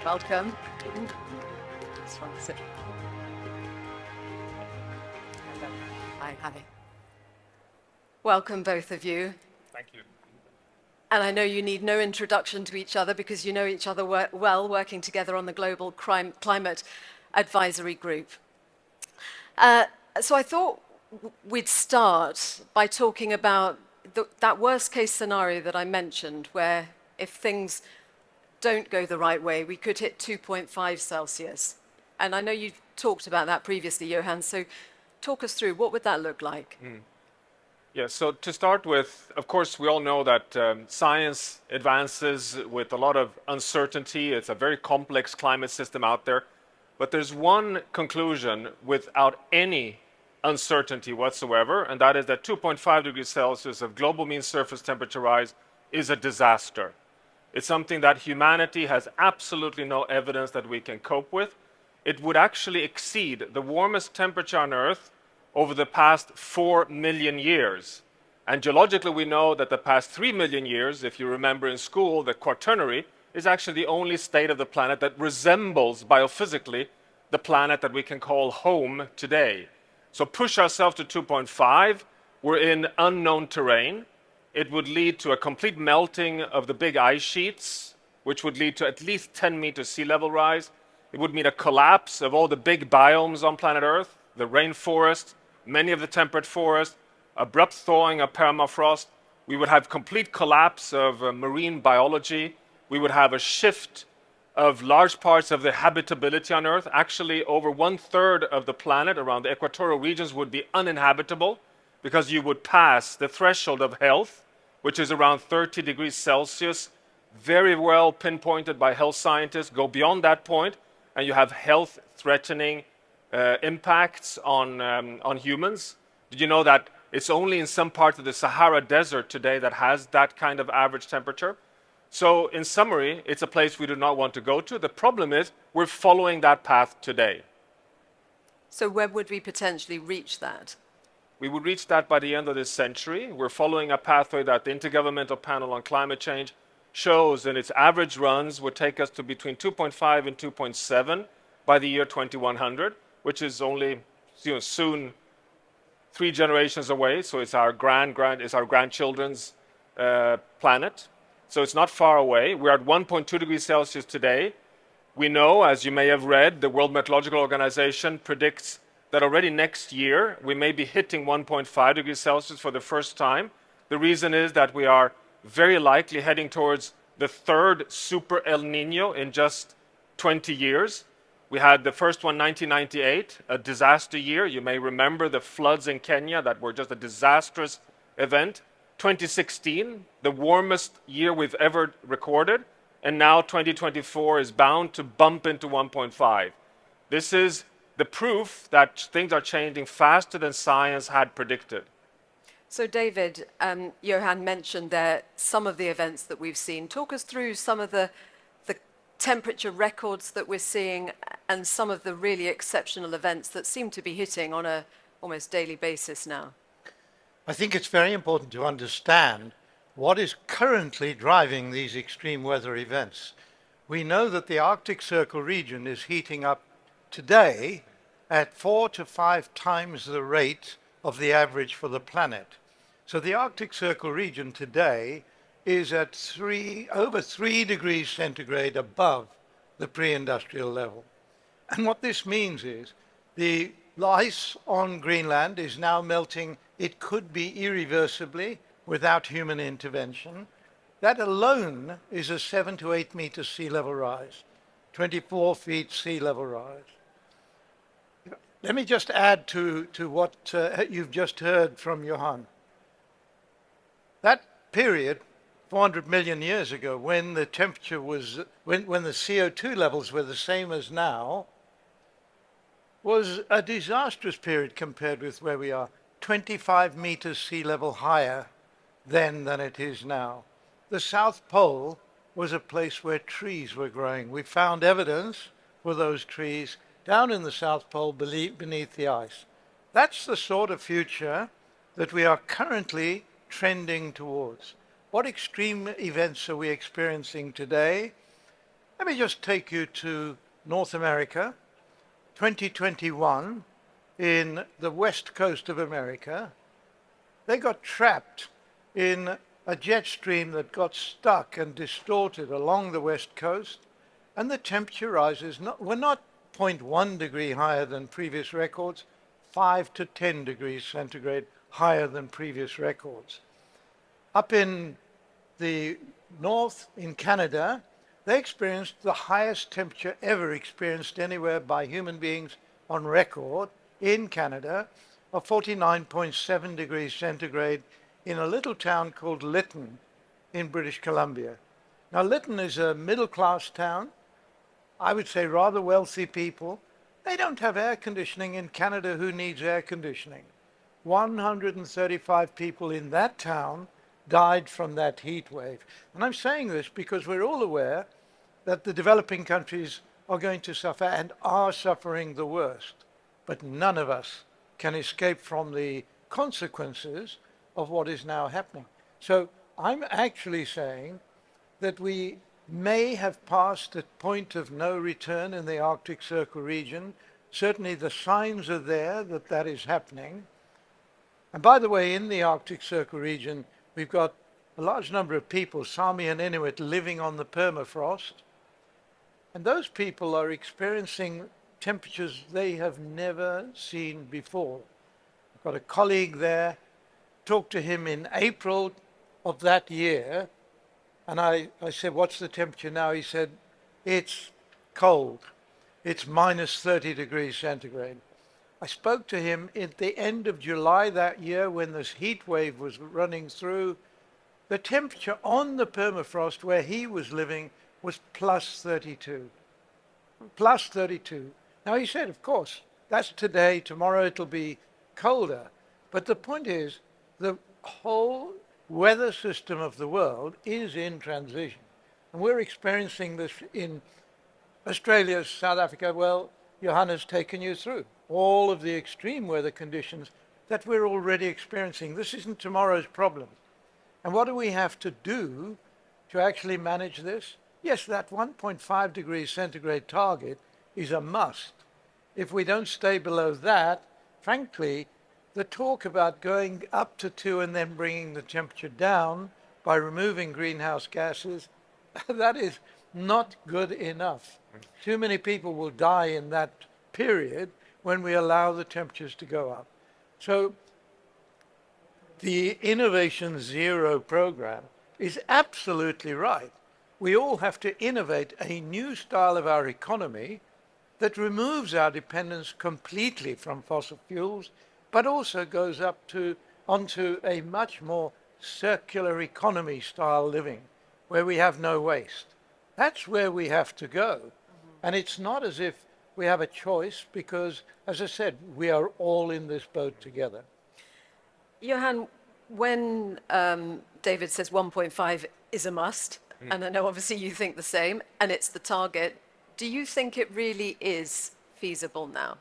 Welcome. Just want to sit. Hello. Hi, hi. Welcome, both of you. Thank you. And I know you need no introduction to each other because you know each other well, working together on the Global Climate Advisory Group. So I thought we'd start by talking about that worst case scenario that I mentioned, where if things don't go the right way, we could hit 2.5 Celsius. And I know you talked about that previously, Johan, so talk us through, what would that look like? Yeah, so to start with, of course, we all know that science advances with a lot of uncertainty. It's a very complex climate system out there. But there's one conclusion without any uncertainty whatsoever, and that is that 2.5 degrees Celsius of global mean surface temperature rise is a disaster. It's something that humanity has absolutely no evidence that we can cope with. It would actually exceed the warmest temperature on Earth over the past 4 million years. And geologically, we know that the past 3 million years, if you remember in school, the Quaternary is actually the only state of the planet that resembles biophysically the planet that we can call home today. So push ourselves to 2.5, we're in unknown terrain. It would lead to a complete melting of the big ice sheets, which would lead to at least 10 meters sea level rise. It would mean a collapse of all the big biomes on planet Earth, the rainforest, many of the temperate forests, abrupt thawing of permafrost. We would have complete collapse of marine biology. We would have a shift of large parts of the habitability on Earth. Actually, over 1/3 of the planet around the equatorial regions would be uninhabitable because you would pass the threshold of health, which is around 30 degrees Celsius, very well pinpointed by health scientists. Go beyond that point, and you have health-threatening impacts on humans. Did you know that it's only in some parts of the Sahara Desert today that has that kind of average temperature? So in summary, it's a place we do not want to go to. The problem is we're following that path today. So when would we potentially reach that? We would reach that by the end of this century. We're following a pathway that the Intergovernmental Panel on Climate Change shows in its average runs would take us to between 2.5 and 2.7 by the year 2100, which is only soon 3 generations away. So it's our grandchildren's planet. So it's not far away. We're at 1.2 degrees Celsius today. We know, as you may have read, the World Meteorological Organization predicts that already next year we may be hitting 1.5 degrees Celsius for the first time. The reason is that we are very likely heading towards the 3rd super El Nino in just 20 years. We had the first one, 1998, a disaster year. You may remember the floods in Kenya that were just a disastrous event. 2016, the warmest year we've ever recorded, and now 2024 is bound to bump into 1.5. This is the proof that things are changing faster than science had predicted. So David, Johan mentioned there some of the events that we've seen. Talk us through some of the temperature records that we're seeing and some of the really exceptional events that seem to be hitting on a almost daily basis now. I think it's very important to understand what is currently driving these extreme weather events. We know that the Arctic Circle region is heating up today at 4 to 5 times the rate of the average for the planet. So the Arctic Circle region today is at over 3 degrees centigrade above the pre-industrial level. And what this means is the ice on Greenland is now melting. It could be irreversibly without human intervention. That alone is a 7 to 8 meters sea level rise, 24 feet sea level rise. Let me just add to what you've just heard from Johan. That period, 400 million years ago, when the temperature was, when the CO2 levels were the same as now, was a disastrous period compared with where we are. 25 meters sea level higher then than it is now. The South Pole was a place where trees were growing. We found evidence for those trees down in the South Pole beneath the ice. That's the sort of future that we are currently trending towards? What extreme events are we experiencing today? Let me just take you to North America, 2021, in the west coast of America. They got trapped in a jet stream that got stuck and distorted along the west coast, and the temperature rises were not 0.1 degree higher than previous records, 5 to 10 degrees centigrade higher than previous records. Up in the north, in Canada, they experienced the highest temperature ever experienced anywhere by human beings on record in Canada of 49.7 degrees centigrade in a little town called Lytton in British Columbia. Now, Lytton is a middle-class town. I would say rather wealthy people. They don't have air conditioning in Canada. Who needs air conditioning? 135 people in that town died from that heat wave. And I'm saying this because we're all aware that the developing countries are going to suffer and are suffering the worst. But none of us can escape from the consequences of what is now happening. So I'm actually saying that we may have passed a point of no return in the Arctic Circle region. Certainly the signs are there that that is happening. And by the way, in the Arctic Circle region, we've got a large number of people, Sami and Inuit, living on the permafrost. And those people are experiencing temperatures they have never seen before. I've got a colleague there, talked to him in April of that year, and I said, what's the temperature now? He said, it's cold. It's minus 30 degrees centigrade. I spoke to him at the end of July that year when this heat wave was running through. The temperature on the permafrost where he was living was plus 32. Plus 32. Now he said, of course, that's today. Tomorrow it'll be colder. But the point is, the whole weather system of the world is in transition. And we're experiencing this in Australia, South Africa. Well, Johan has taken you through all of the extreme weather conditions that we're already experiencing. This isn't tomorrow's problem. And what do we have to do to actually manage this? Yes, that 1.5 degrees centigrade target is a must. If we don't stay below that, frankly, the talk about going up to 2 and then bringing the temperature down by removing greenhouse gases, that is not good enough. Too many people will die in that period when we allow the temperatures to go up. So the Innovation Zero program is absolutely right. We all have to innovate a new style of our economy that removes our dependence completely from fossil fuels, but also goes up onto a much more circular economy style living, where we have no waste. That's where we have to go. And it's not as if we have a choice because, as I said, we are all in this boat together. Johan, when David says 1.5 is a must, and I know obviously you think the same, and it's the target, do you think it really is feasible now?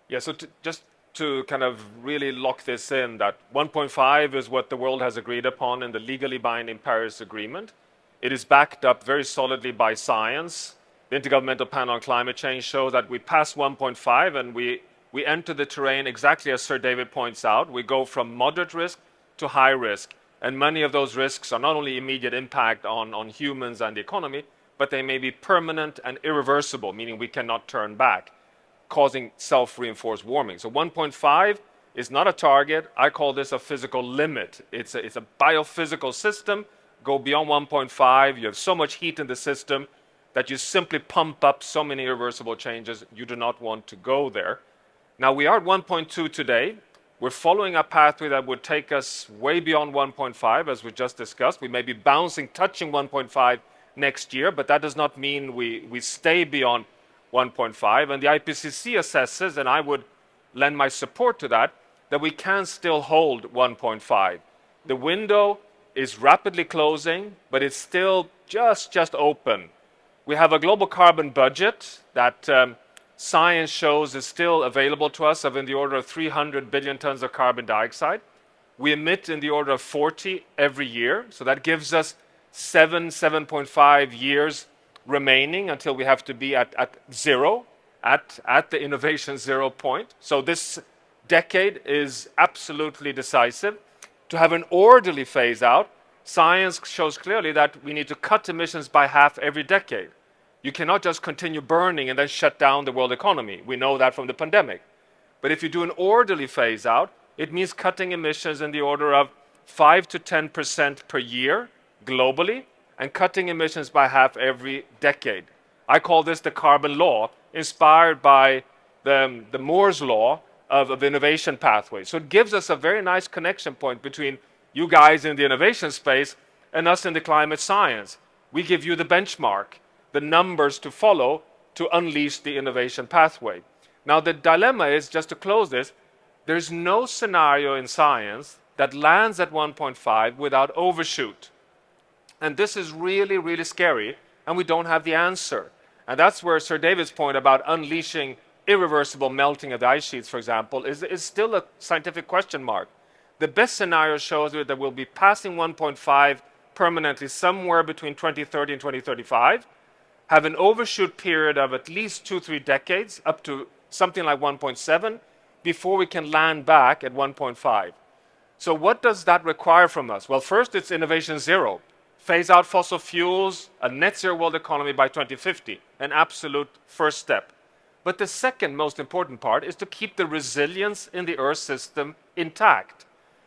Yeah, so just to kind of really lock this in, that 1.5 is what the world has agreed upon in the legally binding Paris Agreement. It is backed up very solidly by science. The Intergovernmental Panel on Climate Change shows that we pass 1.5 and we enter the terrain exactly as Sir David points out. We go from moderate risk to high risk. And many of those risks are not only immediate impact on humans and the economy, but they may be permanent and irreversible, meaning we cannot turn back, causing self-reinforced warming. So 1.5 is not a target. I call this a physical limit. It's a biophysical system. Go beyond 1.5, you have so much heat in the system that you simply pump up so many irreversible changes. You do not want to go there. Now, we are at 1.2 today. We're following a pathway that would take us way beyond 1.5, as we just discussed. We may be bouncing, touching 1.5 next year, but that does not mean we stay beyond 1.5. And the IPCC assesses, and I would lend my support to that, that we can still hold 1.5. The window is rapidly closing, but it's still just open. We have a global carbon budget that science shows is still available to us of in the order of 300 billion tons of carbon dioxide. We emit in the order of 40 every year, so that gives us 7.5 years remaining until we have to be at zero, at the innovation 0 point. So this decade is absolutely decisive. To have an orderly phase out, science shows clearly that we need to cut emissions by half every decade. You cannot just continue burning and then shut down the world economy. We know that from the pandemic. But if you do an orderly phase out, it means cutting emissions in the order of 5 to 10% per year globally, and cutting emissions by half every decade. I call this the carbon law, inspired by the Moore's law of innovation pathways. So it gives us a very nice connection point between you guys in the innovation space and us in the climate science. We give you the benchmark, the numbers to follow to unleash the innovation pathway. Now the dilemma is, just to close this, there's no scenario in science that lands at 1.5 without overshoot. And this is really, really scary, and we don't have the answer. And that's where Sir David's point about unleashing irreversible melting of the ice sheets, for example, is still a scientific question mark. The best scenario shows that we'll be passing 1.5 permanently somewhere between 2030 and 2035, have an overshoot period of at least 2-3 decades, up to something like 1.7, before we can land back at 1.5. So what does that require from us? Well, first, it's innovation 0. Phase out fossil fuels, a net zero world economy by 2050, an absolute first step. But the second most important part is to keep the resilience in the Earth system intact.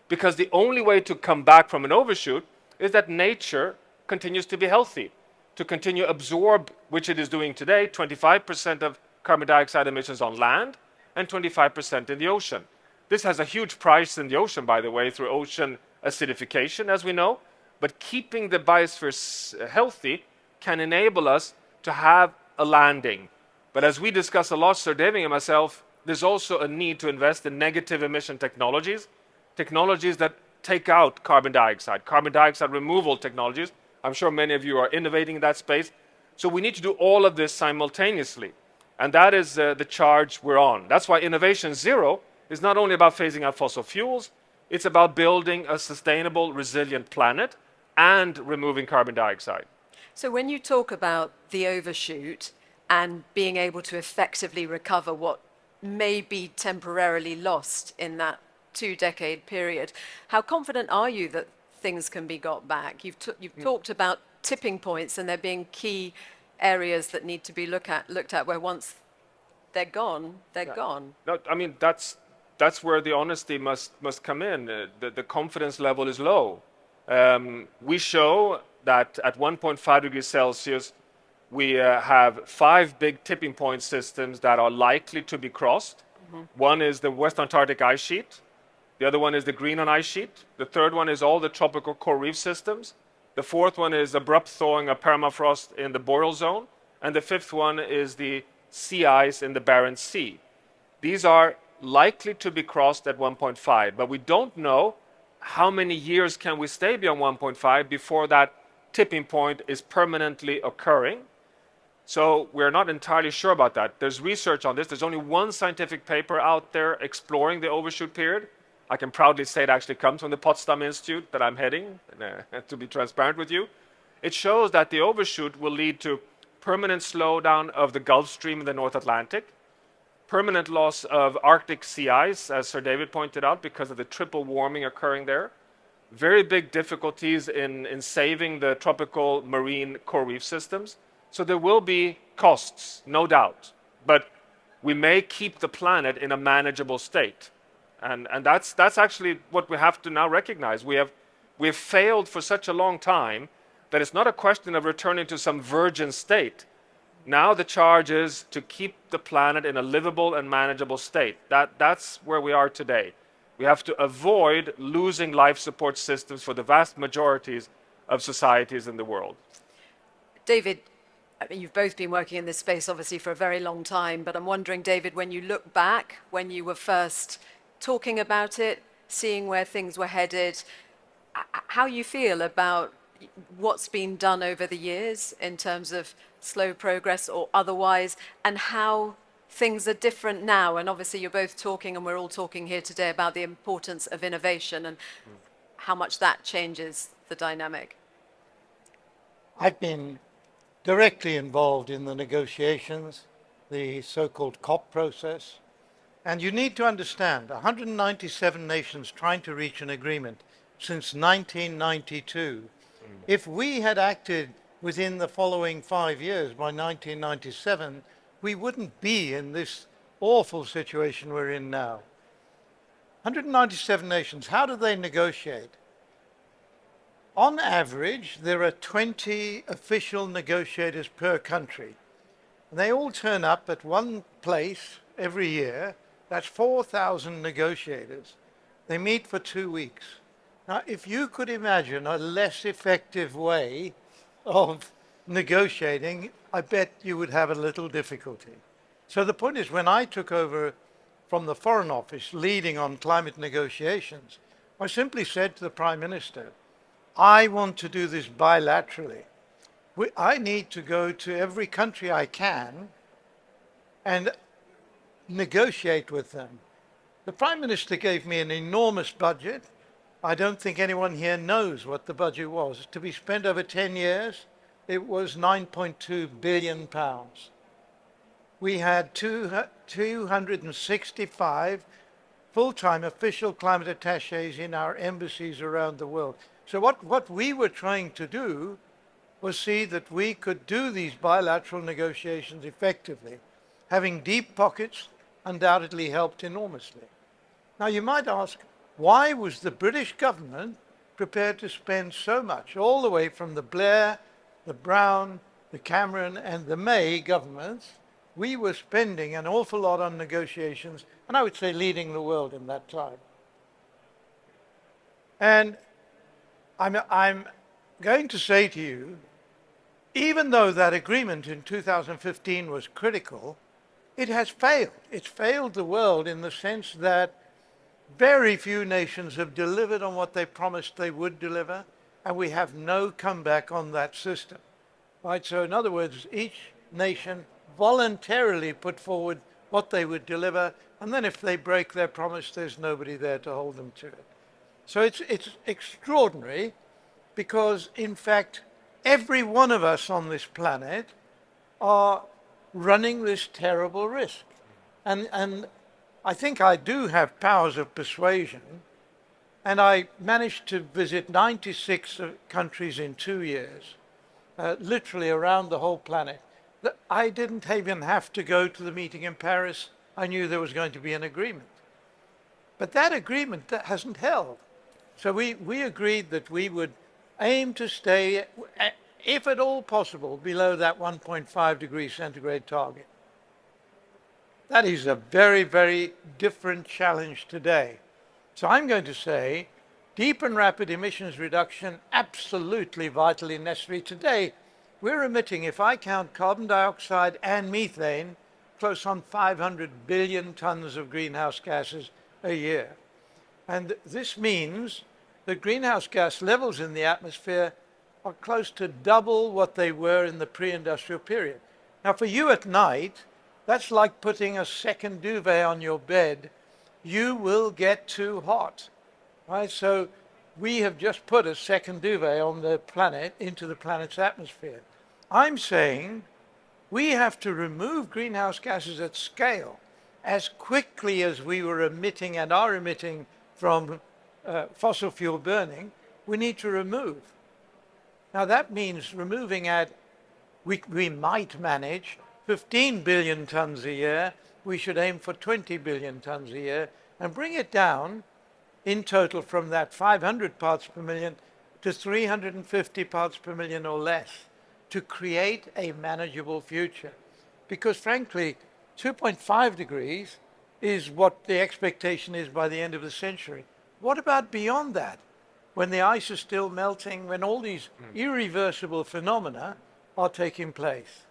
Because the only way to come back from an overshoot is that nature continues to be healthy, to continue absorb, which it is doing today, 25% of carbon dioxide emissions on land and 25% in the ocean. This has a huge price in the ocean, by the way, through ocean acidification, as we know. But keeping the biosphere healthy can enable us to have a landing. But as we discuss a lot, Sir David and myself, there's also a need to invest in negative emission technologies, technologies that take out carbon dioxide removal technologies. I'm sure many of you are innovating in that space. So we need to do all of this simultaneously. And that is the charge we're on. That's why Innovation 0 is not only about phasing out fossil fuels, it's about building a sustainable, resilient planet and removing carbon dioxide. So when you talk about the overshoot and being able to effectively recover what may be temporarily lost in that 2-decade period, how confident are you that things can be got back? You've talked about tipping points and there being key areas that need to be looked at where once they're gone, they're gone. No, I mean, that's where the honesty must come in. The confidence level is low. We show that at 1.5 degrees Celsius, we have 5 big tipping point systems that are likely to be crossed. One is the West Antarctic ice sheet. The other one is the Greenland ice sheet. The third one is all the tropical coral reef systems. The fourth one is abrupt thawing of permafrost in the boreal zone. And the fifth one is the sea ice in the Barents Sea. These are likely to be crossed at 1.5, but we don't know how many years can we stay beyond 1.5 before that tipping point is permanently occurring. So we're not entirely sure about that. There's research on this. There's only one scientific paper out there exploring the overshoot period. I can proudly say it actually comes from the Potsdam Institute that I'm heading, to be transparent with you. It shows that the overshoot will lead to permanent slowdown of the Gulf Stream in the North Atlantic, permanent loss of Arctic sea ice, as Sir David pointed out, because of the triple warming occurring there, very big difficulties in saving the tropical marine coral reef systems. So there will be costs, no doubt, but we may keep the planet in a manageable state. And that's actually what we have to now recognize. We have failed for such a long time that it's not a question of returning to some virgin state. Now the charge is to keep the planet in a livable and manageable state. That's where we are today. We have to avoid losing life support systems for the vast majorities of societies in the world. David, I mean, you've both been working in this space obviously for a very long time, but I'm wondering, David, when you look back, when you were first talking about it, seeing where things were headed, how you feel about what's been done over the years in terms of slow progress or otherwise, and how things are different now, and obviously you're both talking, and we're all talking here today about the importance of innovation and how much that changes the dynamic. I've been directly involved in the negotiations, the so-called COP process. And you need to understand, 197 nations trying to reach an agreement since 1992. If we had acted within the following 5 years, by 1997, we wouldn't be in this awful situation we're in now. 197 nations, how do they negotiate? On average, there are 20 official negotiators per country. And they all turn up at one place every year. That's 4,000 negotiators. They meet for 2 weeks. Now, if you could imagine a less effective way of negotiating, I bet you would have a little difficulty. So the point is, when I took over from the Foreign Office leading on climate negotiations, I simply said to the Prime Minister, I want to do this bilaterally. I need to go to every country I can and negotiate with them. The Prime Minister gave me an enormous budget. I don't think anyone here knows what the budget was. To be spent over 10 years, it was £9.2 billion. We had 265 full-time official climate attaches in our embassies around the world. So what we were trying to do was see that we could do these bilateral negotiations effectively. Having deep pockets undoubtedly helped enormously. Now you might ask, why was the British government prepared to spend so much, all the way from the Blair, the Brown, the Cameron and the May governments? We were spending an awful lot on negotiations, and I would say leading the world in that time. And I'm going to say to you, even though that agreement in 2015 was critical, it has failed. It's failed the world in the sense that very few nations have delivered on what they promised they would deliver, and we have no comeback on that system. Right? So in other words, each nation voluntarily put forward what they would deliver, and then if they break their promise, there's nobody there to hold them to it. So it's extraordinary because, in fact, every one of us on this planet are running this terrible risk. And I think I do have powers of persuasion, and I managed to visit 96 countries in 2 years, literally around the whole planet. I didn't even have to go to the meeting in Paris. I knew there was going to be an agreement. But that agreement that hasn't held. So we agreed that we would aim to stay, if at all possible, below that 1.5 degrees centigrade target. That is a very, very different challenge today. So I'm going to say deep and rapid emissions reduction, absolutely vitally necessary. Today, we're emitting, if I count carbon dioxide and methane, close on 500 billion tons of greenhouse gases a year. And this means that greenhouse gas levels in the atmosphere are close to double what they were in the pre-industrial period. Now, for you at night, that's like putting a second duvet on your bed. You will get too hot, right? So we have just put a second duvet on the planet, into the planet's atmosphere. I'm saying we have to remove greenhouse gases at scale as quickly as we were emitting and are emitting from fossil fuel burning. We need to remove. Now that means removing at, we might manage 15 billion tons a year. We should aim for 20 billion tons a year and bring it down in total from that 500 parts per million to 350 parts per million or less to create a manageable future. Because frankly, 2.5 degrees is what the expectation is by the end of the century. What about beyond that? When the ice is still melting, when all these irreversible phenomena are taking place.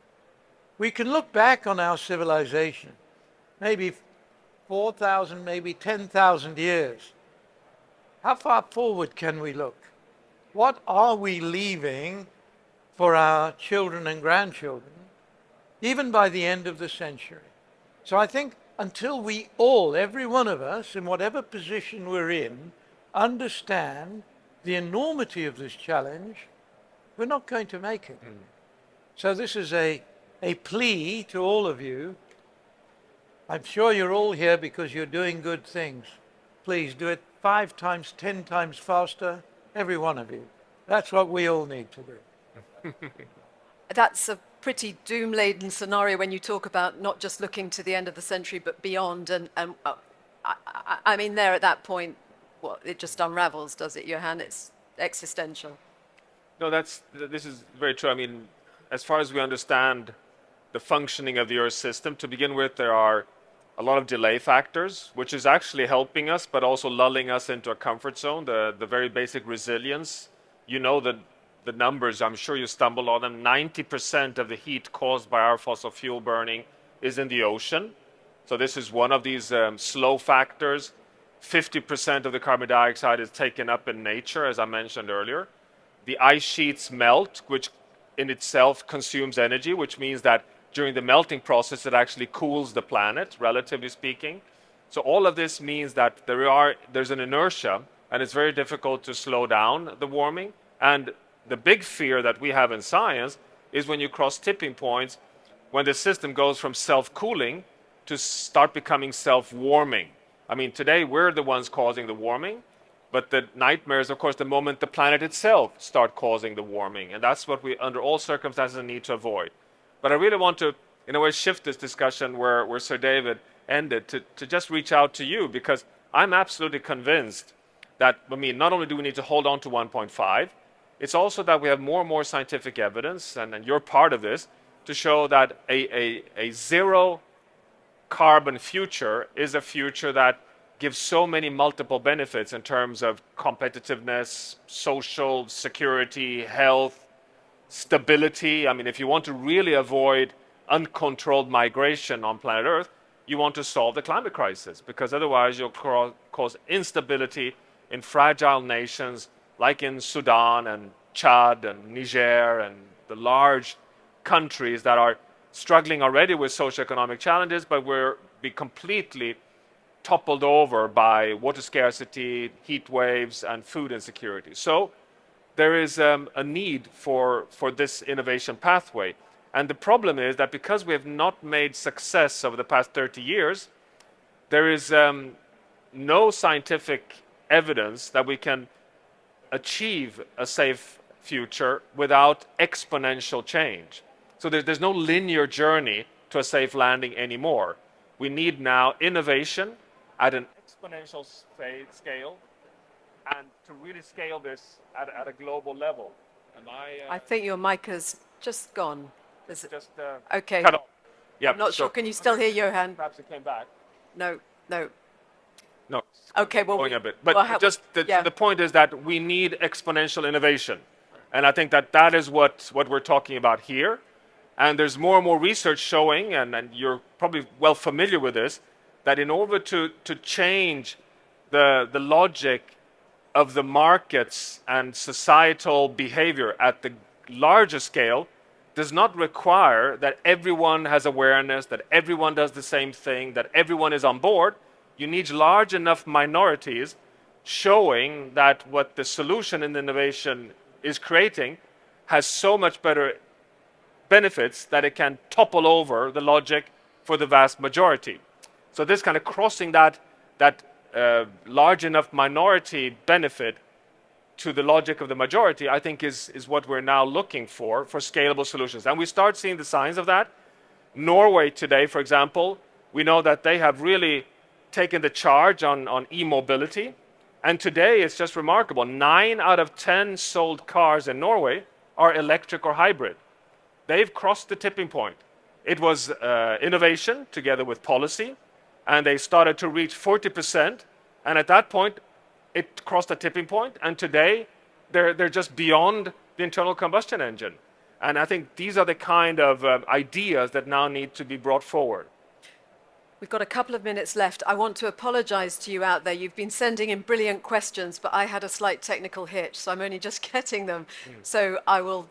We can look back on our civilization, maybe 4,000, maybe 10,000 years. How far forward can we look? What are we leaving for our children and grandchildren, even by the end of the century? So I think until we all, every one of us, in whatever position we're in, understand the enormity of this challenge, we're not going to make it. So this is a plea to all of you. I'm sure you're all here because you're doing good things. Please do it 5 times, 10 times faster, every one of you. That's what we all need to do. That's a pretty doom-laden scenario when you talk about not just looking to the end of the century, but beyond. And I mean, there at that point, what, it just unravels, does it, Johan? It's existential. No, this is very true. I mean, as far as we understand the functioning of the Earth system, to begin with, there are a lot of delay factors, which is actually helping us, but also lulling us into a comfort zone, the very basic resilience. You know the numbers, I'm sure you stumbled on them. 90% of the heat caused by our fossil fuel burning is in the ocean. So this is one of these slow factors. 50% of the carbon dioxide is taken up in nature, as I mentioned earlier. The ice sheets melt, which in itself consumes energy, which means that during the melting process, it actually cools the planet, relatively speaking. So all of this means that there's an inertia, and it's very difficult to slow down the warming. And the big fear that we have in science is when you cross tipping points, when the system goes from self-cooling to start becoming self-warming. I mean, today we're the ones causing the warming, but the nightmare is, of course, the moment the planet itself starts causing the warming. And that's what we, under all circumstances, need to avoid. But I really want to, in a way, shift this discussion where Sir David ended to just reach out to you, because I'm absolutely convinced that, I mean, not only do we need to hold on to 1.5, it's also that we have more and more scientific evidence, and you're part of this, to show that a zero carbon future is a future that gives so many multiple benefits in terms of competitiveness, social security, health, stability. I mean, if you want to really avoid uncontrolled migration on planet Earth, you want to solve the climate crisis, because otherwise you'll cause instability in fragile nations like in Sudan and Chad and Niger and the large countries that are struggling already with socioeconomic challenges, but will be completely toppled over by water scarcity, heat waves, and food insecurity. So there is a need for this innovation pathway. And the problem is that because we have not made success over the past 30 years, there is no scientific evidence that we can achieve a safe future without exponential change. So there's no linear journey to a safe landing anymore. We need now innovation at an exponential scale, and to really scale this at a global level. I think your mic has just gone. Is it? Just Okay. cut off. Yeah, I'm not sure. Can you still hear Johan? Perhaps it came back. No. No. Okay, well, Going a bit. But yeah. the point is that we need exponential innovation. And I think that is what we're talking about here. And there's more and more research showing, and you're probably well familiar with this, that in order to change the logic of the markets and societal behavior at the larger scale does not require that everyone has awareness, that everyone does the same thing, that everyone is on board. You need large enough minorities showing that what the solution in the innovation is creating has so much better benefits that it can topple over the logic for the vast majority. So this kind of crossing that large enough minority benefit to the logic of the majority, I think is what we're now looking for scalable solutions. And we start seeing the signs of that. Norway today, for example, we know that they have really taken the charge on e-mobility. And today it's just remarkable. 9 out of 10 sold cars in Norway are electric or hybrid. They've crossed the tipping point. It was innovation together with policy, and they started to reach 40%. And at that point, it crossed a tipping point. And today, they're just beyond the internal combustion engine. And I think these are the kind of ideas that now need to be brought forward. We've got a couple of minutes left. I want to apologize to you out there. You've been sending in brilliant questions, but I had a slight technical hitch, so I'm only just getting them. So I will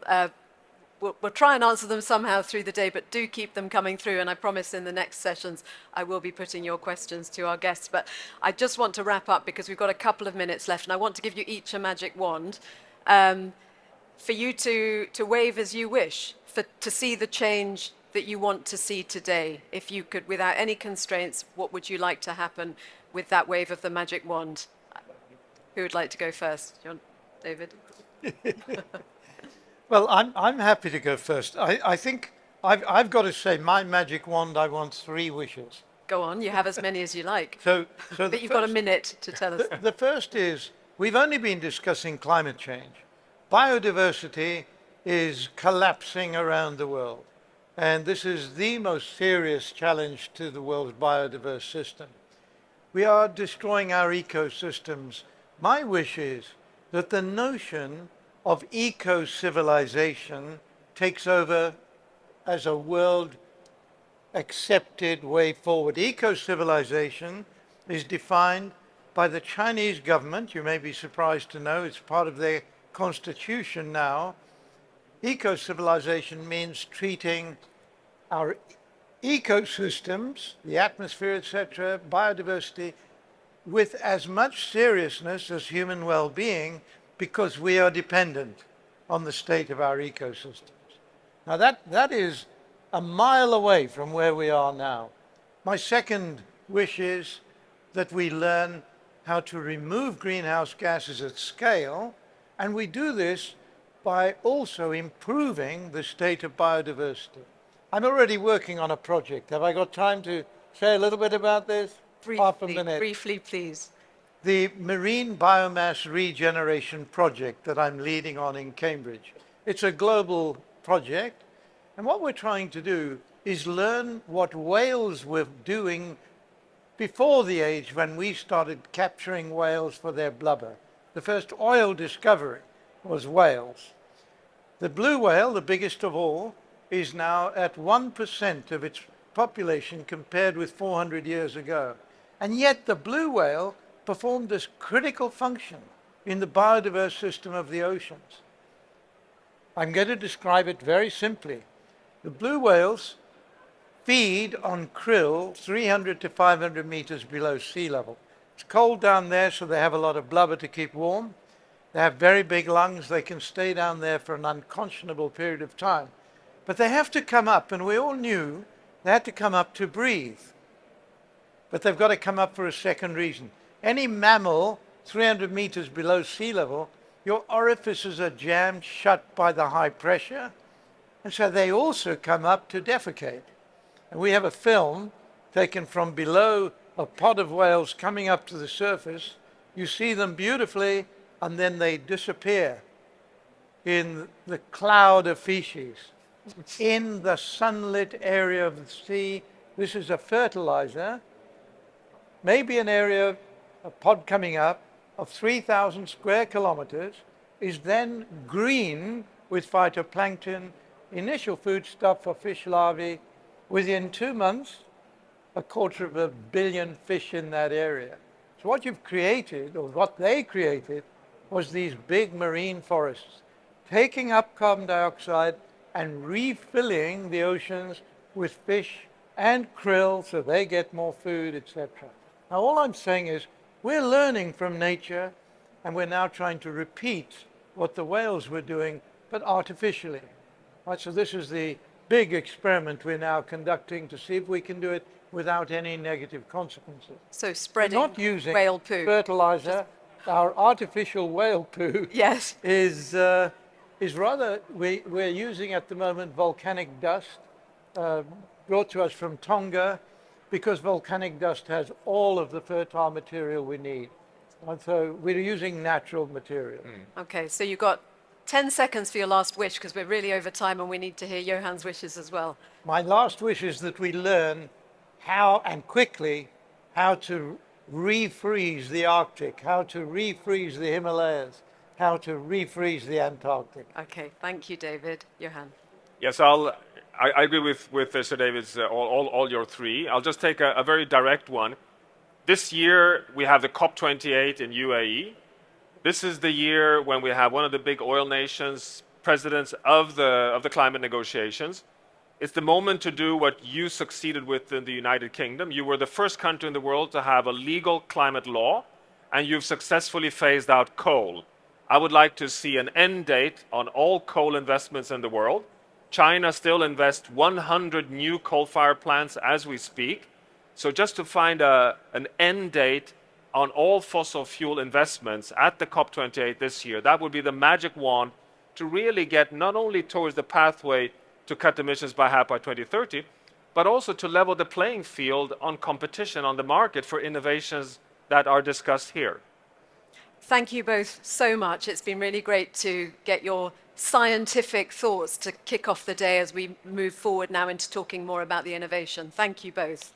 we'll try and answer them somehow through the day, but do keep them coming through. And I promise in the next sessions, I will be putting your questions to our guests. But I just want to wrap up because we've got a couple of minutes left, and I want to give you each a magic wand for you to wave as you wish, to see the change that you want to see today. If you could, without any constraints, what would you like to happen with that wave of the magic wand? Who would like to go first? John, David? Well, I'm happy to go first. I think I've got to say my magic wand, I want 3 wishes. Go on, you have as many as you like. So But you've got a minute to tell us. The first is, we've only been discussing climate change. Biodiversity is collapsing around the world. And this is the most serious challenge to the world's biodiverse system. We are destroying our ecosystems. My wish is that the notion of eco-civilization takes over as a world accepted way forward. Eco-civilization is defined by the Chinese government. You may be surprised to know it's part of their constitution now. Eco-civilization means treating our ecosystems, the atmosphere, etc., biodiversity, with as much seriousness as human well-being, because we are dependent on the state of our ecosystems. Now that is a mile away from where we are now. My second wish is that we learn how to remove greenhouse gases at scale, and we do this by also improving the state of biodiversity. I'm already working on a project. Have I got time to say a little bit about this? Half a minute. Briefly, please. The marine biomass regeneration project that I'm leading on in Cambridge. It's a global project, and what we're trying to do is learn what whales were doing before the age when we started capturing whales for their blubber. The first oil discovery was whales. The blue whale, the biggest of all, is now at 1% of its population compared with 400 years ago. And yet the blue whale performed this critical function in the biodiverse system of the oceans. I'm going to describe it very simply. The blue whales feed on krill 300 to 500 meters below sea level. It's cold down there, so they have a lot of blubber to keep warm. They have very big lungs. They can stay down there for an unconscionable period of time. But they have to come up, and we all knew they had to come up to breathe. But they've got to come up for a second reason. Any mammal 300 meters below sea level, your orifices are jammed shut by the high pressure, and so they also come up to defecate. And we have a film taken from below a pod of whales coming up to the surface. You see them beautifully, and then they disappear in the cloud of feces. In the sunlit area of the sea, this is a fertilizer, maybe an area, a pod coming up of 3,000 square kilometers, is then green with phytoplankton, initial foodstuff for fish larvae. Within 2 months, 250 million fish in that area. So what you've created, or what they created, was these big marine forests, taking up carbon dioxide and refilling the oceans with fish and krill so they get more food, etc. Now all I'm saying is we're learning from nature, and we're now trying to repeat what the whales were doing, but artificially. Right, so this is the big experiment we're now conducting to see if we can do it without any negative consequences. So spreading Not using whale poo. fertilizer. Our artificial whale poo Yes. is rather, we're using at the moment volcanic dust brought to us from Tonga, because volcanic dust has all of the fertile material we need. And so we're using natural material. Okay, so you've got 10 seconds for your last wish, because we're really over time and we need to hear Johan's wishes as well. My last wish is that we learn how, and quickly, how to refreeze the Arctic, how to refreeze the Himalayas, how to refreeze the Antarctic. Okay, thank you, David. Johan. Yes, I agree with Sir David's all your 3. I'll just take a very direct one. This year we have the COP28 in UAE. This is the year when we have one of the big oil nations presidents of the climate negotiations. It's the moment to do what you succeeded with in the United Kingdom. You were the first country in the world to have a legal climate law, and you've successfully phased out coal. I would like to see an end date on all coal investments in the world. China still invests 100 new coal-fired plants as we speak. So just to find an end date on all fossil fuel investments at the COP28 this year, that would be the magic wand to really get not only towards the pathway to cut emissions by half by 2030, but also to level the playing field on competition on the market for innovations that are discussed here. Thank you both so much. It's been really great to get your scientific thoughts to kick off the day as we move forward now into talking more about the innovation. Thank you both.